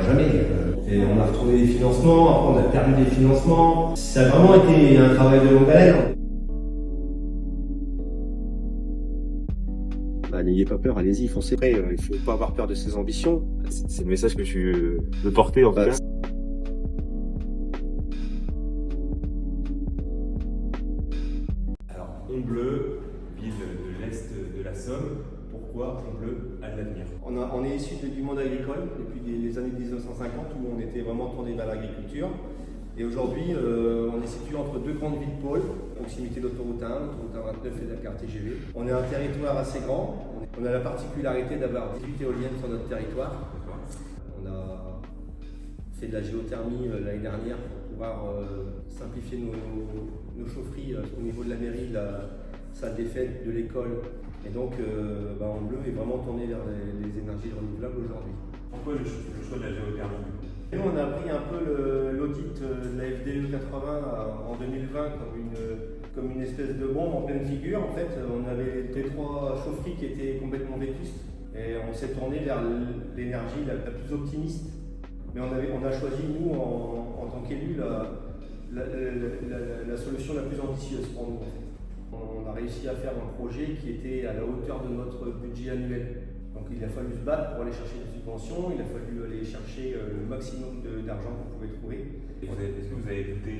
jamais. Et on a retrouvé des financements, après on a perdu des financements. Ça a vraiment été un travail de longue haleine. N'ayez pas peur, allez-y, foncez. Après, il faut pas avoir peur de ses ambitions. C'est le message que je veux porter en tout cas. Alors, Honbleu, ville de l'Est de la Somme, pourquoi Honbleu a de l'avenir? On est issu du monde agricole depuis les années 1950 où on était vraiment tourné vers l'agriculture. Et aujourd'hui, on est situé entre deux grandes villes pôles, à proximité de l'autoroute 1, l'autoroute 29 et de la carte TGV. On est un territoire assez grand. On a la particularité d'avoir 18 éoliennes sur notre territoire. On a fait de la géothermie l'année dernière pour pouvoir simplifier nos chaufferies au niveau de la mairie, la salle des fêtes, de l'école. Et donc, Honbleu est vraiment tourné vers les énergies renouvelables aujourd'hui. Pourquoi le choix de la géothermie? Nous, on a pris un peu l'audit de la FDE 80 en 2020 comme une espèce de bombe en pleine figure. En fait, on avait les trois chaufferies qui étaient complètement vétustes et on s'est tourné vers l'énergie la plus optimiste. Mais on a choisi, nous, en tant qu'élus, la solution la plus ambitieuse pour nous. En fait. On a réussi à faire un projet qui était à la hauteur de notre budget annuel. Donc il a fallu se battre pour aller chercher des subventions, il a fallu aller chercher le maximum d'argent qu'on pouvait trouver. Est-ce que vous avez douté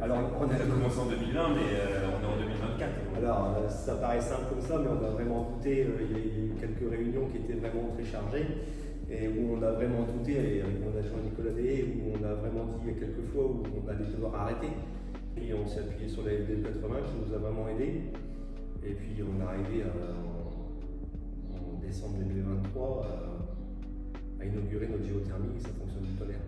Alors, on a commencé en 2020, mais on est en 2024. Alors ça paraît simple comme ça, mais on a vraiment douté. Il y a eu quelques réunions qui étaient vraiment très chargées et où on a vraiment douté avec mon adjoint Nicolas Déhé, où on a vraiment dit quelques fois où on allait devoir arrêter. Puis on s'est appuyé sur la FDE 80 qui nous a vraiment aidés. Et puis on est arrivé en décembre 2023 à inaugurer notre géothermie et ça fonctionne du tonnerre.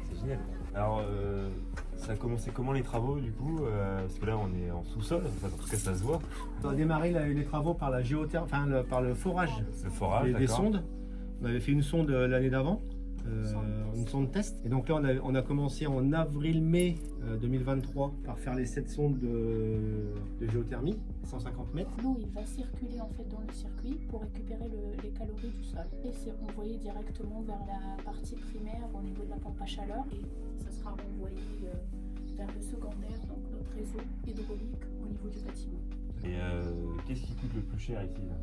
C'est génial. Alors, ça a commencé comment les travaux du coup? Parce que là on est en sous-sol, enfin, en tout cas ça se voit. On a démarré les travaux par la géothermie, par le forage, Le forage, des sondes. On avait fait une sonde l'année d'avant, une sonde test. Et donc là on a commencé en avril-mai 2023 par faire les 7 sondes de géothermie, 150 mètres. L'eau il va circuler en fait dans le circuit pour récupérer les calories du sol. Et c'est renvoyé directement vers la partie primaire au niveau de la pompe à chaleur. Et ça sera renvoyé vers le secondaire, donc notre réseau hydraulique au niveau du bâtiment. Et qu'est-ce qui coûte le plus cher ici là?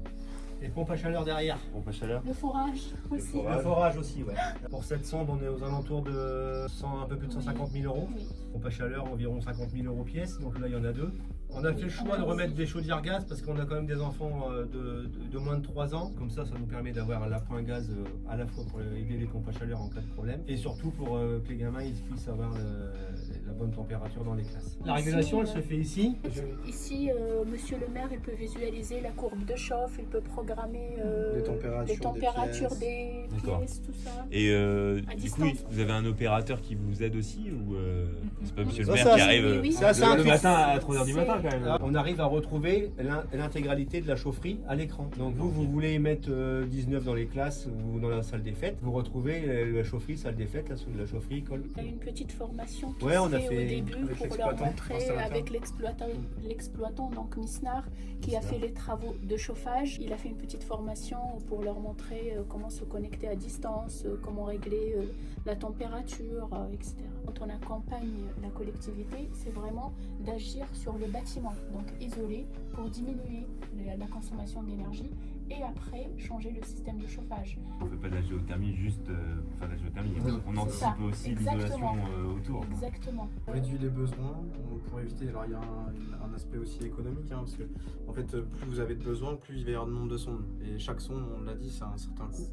Et pompe à chaleur derrière. Pompe à chaleur? Le forage aussi. Le forage aussi, ouais. Pour cette sonde, on est aux alentours de un peu plus de 150 000 euros. Oui. Pompe à chaleur, environ 50 000 euros pièce. Donc là, il y en a deux. On a fait le choix de remettre des chaudières gaz parce qu'on a quand même des enfants de moins de 3 ans. Comme ça nous permet d'avoir l'appoint gaz à la fois pour aider les pompes à chaleur en cas de problème et surtout pour que les gamins ils puissent avoir la bonne température dans les classes. La régulation, elle se fait ici. Ici, monsieur le maire, il peut visualiser la courbe de chauffe, il peut programmer les les températures des D'accord. pièces, tout ça. Et À du coup, distance. vous avez un opérateur qui vous aide aussi ou c'est pas monsieur le Ça, maire ça, qui arrive oui, oui. Ça, c'est le un matin à 3h du matin quand même? Là, on arrive à retrouver l'intégralité de la chaufferie à l'écran. Donc vous voulez mettre 19 dans les classes ou dans la salle des fêtes, vous retrouvez la chaufferie, salle des fêtes, la chaufferie, école. Il y a une petite formation qui Ouais, on se a fait fait au début avec pour leur l'exploitant, montrer installateur. avec l'exploitant, donc Misnar, qui a fait les travaux de chauffage. Il a fait une petite formation pour leur montrer comment se connecter à distance, comment régler la température, etc. Quand on accompagne la collectivité, c'est vraiment d'agir sur le bâtiment, donc isoler pour diminuer la consommation d'énergie et après changer le système de chauffage. On fait pas de la géothermie juste pour faire de la géothermie. Oui, On c'est anticipe ça. aussi Exactement. l'isolation autour. Exactement. On réduit les besoins pour éviter. Alors il y a un aspect aussi économique, parce que en fait, plus vous avez de besoins, plus il va y avoir de nombre de sondes. Et chaque sonde, on l'a dit, ça a un certain coût.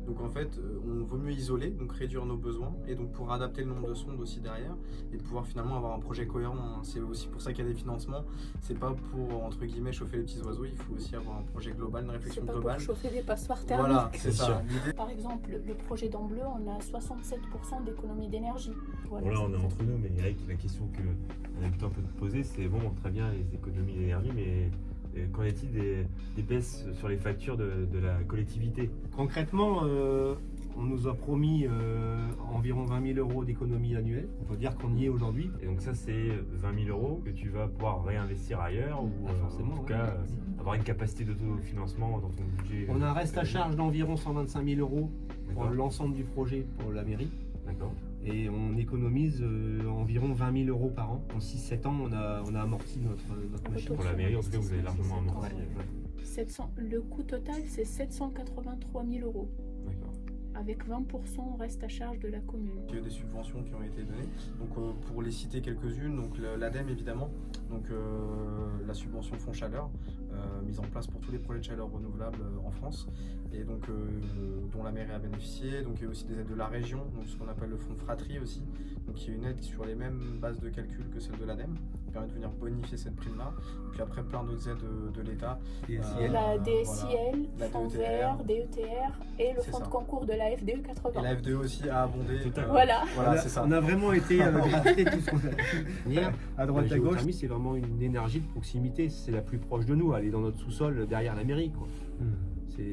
Donc en fait, on vaut mieux isoler, donc réduire nos besoins, et donc pour adapter le nombre de sondes aussi derrière, et de pouvoir finalement avoir un projet cohérent. C'est aussi pour ça qu'il y a des financements. C'est pas pour entre guillemets chauffer les petits oiseaux. Il faut aussi avoir un projet global, une C'est réflexion pas globale. pour chauffer des passoires thermiques. Voilà, c'est ça. L'idée, Par exemple, le projet d'Ambleu, on a 67% d'économie d'énergie. Voilà, Bon là on est c'est- entre nous, mais avec la question que un habitant peut te poser, c'est bon, très bien les économies d'énergie, mais qu'en est-il des baisses sur les factures de la collectivité? Concrètement, On nous a promis environ 20 000 euros d'économie annuelle. On peut dire qu'on y est aujourd'hui. Et donc ça, c'est 20 000 euros que tu vas pouvoir réinvestir ailleurs ou Forcément, en tout ouais. cas avoir une capacité d'autofinancement dans ton budget. On a un reste à charge d'environ 125 000 euros pour D'accord. l'ensemble du projet pour la mairie. D'accord. Et on économise environ 20 000 euros par an. En 6-7 ans, on a amorti notre machine. Pour la mairie, en tout cas, vous avez largement amorti. Ouais. Le coût total, c'est 783 000 euros, D'accord. avec 20% reste à charge de la commune. Il y a des subventions qui ont été données. Donc pour les citer quelques-unes, donc l'ADEME évidemment, donc la subvention Fonds Chaleur, mise en place pour tous les projets de chaleur renouvelable en France, et donc dont la mairie a bénéficié. Donc il y a aussi des aides de la région, donc ce qu'on appelle le fonds Fratrie aussi, donc qui est une aide sur les mêmes bases de calcul que celle de l'ADEME, qui permet de venir bonifier cette prime-là. Et puis après plein d'autres aides de l'État. La DSIL, La Fonds DETR. Vert, DETR et le C'est fonds de ça. concours de la FDE 80. Et la FDE aussi a abondé. Total. Voilà. Voilà, c'est ça. On a vraiment été gratifié de tout ce qu'on a pu à droite La à gauche. géothermie, C'est vraiment une énergie de proximité. C'est la plus proche de nous. Elle est dans notre sous-sol derrière la mairie, quoi.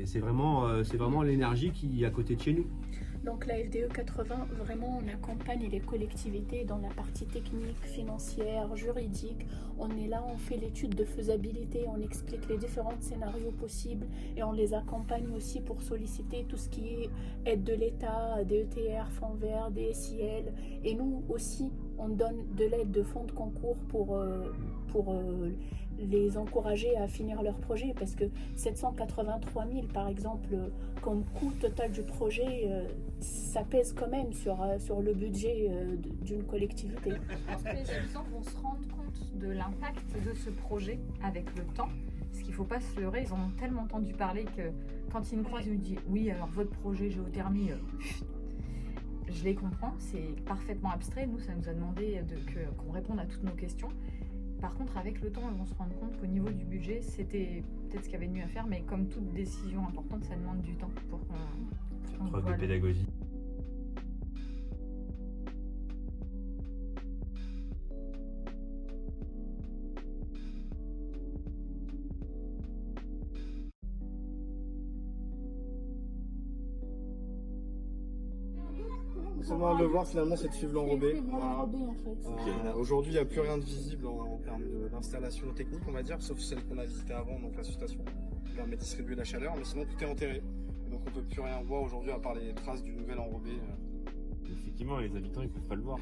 C'est vraiment l'énergie qui est à côté de chez nous. Donc la FDE 80, vraiment, on accompagne les collectivités dans la partie technique, financière, juridique. On est là, on fait l'étude de faisabilité, on explique les différents scénarios possibles et on les accompagne aussi pour solliciter tout ce qui est aide de l'État, DETR, Fonds Vert, DSIL. Et nous aussi, on donne de l'aide de fonds de concours pour les encourager à finir leur projet, parce que 783 000 par exemple comme coût total du projet, ça pèse quand même sur le budget d'une collectivité. Je pense que les habitants vont se rendre compte de l'impact de ce projet avec le temps. Parce qu'il ne faut pas se leurrer, ils en ont tellement entendu parler que quand ils nous croisent, ils nous disent oui, alors votre projet géothermie, je les comprends, c'est parfaitement abstrait. Nous, ça nous a demandé qu'on réponde à toutes nos questions. Par contre, avec le temps, ils vont se rendre compte qu'au niveau du budget, c'était peut-être ce qu'il y avait de mieux à faire, mais comme toute décision importante, ça demande du temps pour qu'on Preuve voit de pédagogie. Seulement le voir finalement, c'est de suivre l'enrobé. L'enrobé, en fait. Aujourd'hui, il n'y a plus rien de visible en termes d'installation technique, on va dire, sauf celle qu'on a visitée avant, donc la station, qui permet de distribuer la chaleur, mais sinon tout est enterré. Donc on ne peut plus rien voir aujourd'hui à part les traces du nouvel enrobé. Effectivement, les habitants, ils peuvent pas le voir.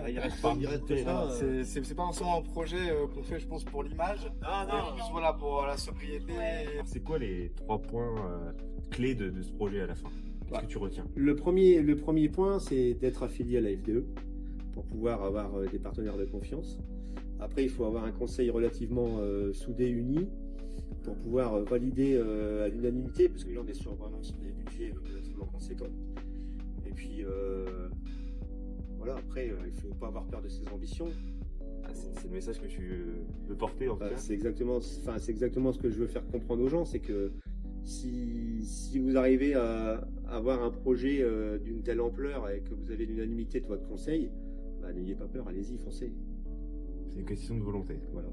Il reste Par pas, il reste visiter, pas, C'est pas forcément un projet qu'on fait, je pense, pour l'image, mais plus voilà, pour la sobriété. Alors, c'est quoi les 3 points clés de ce projet à la fin? Qu'est-ce que tu retiens? Le premier point, c'est d'être affilié à la FDE pour pouvoir avoir des partenaires de confiance. Après, il faut avoir un conseil relativement soudé, uni, pour pouvoir valider à l'unanimité, parce que là, on est vraiment sur des budgets relativement conséquents. Et puis, voilà, après, il ne faut pas avoir peur de ses ambitions. C'est le message que tu veux porter en tout cas. C'est exactement ce que je veux faire comprendre aux gens, c'est que si vous arrivez à avoir un projet d'une telle ampleur et que vous avez l'unanimité de votre conseil, n'ayez pas peur, allez-y, foncez. C'est une question de volonté. Voilà.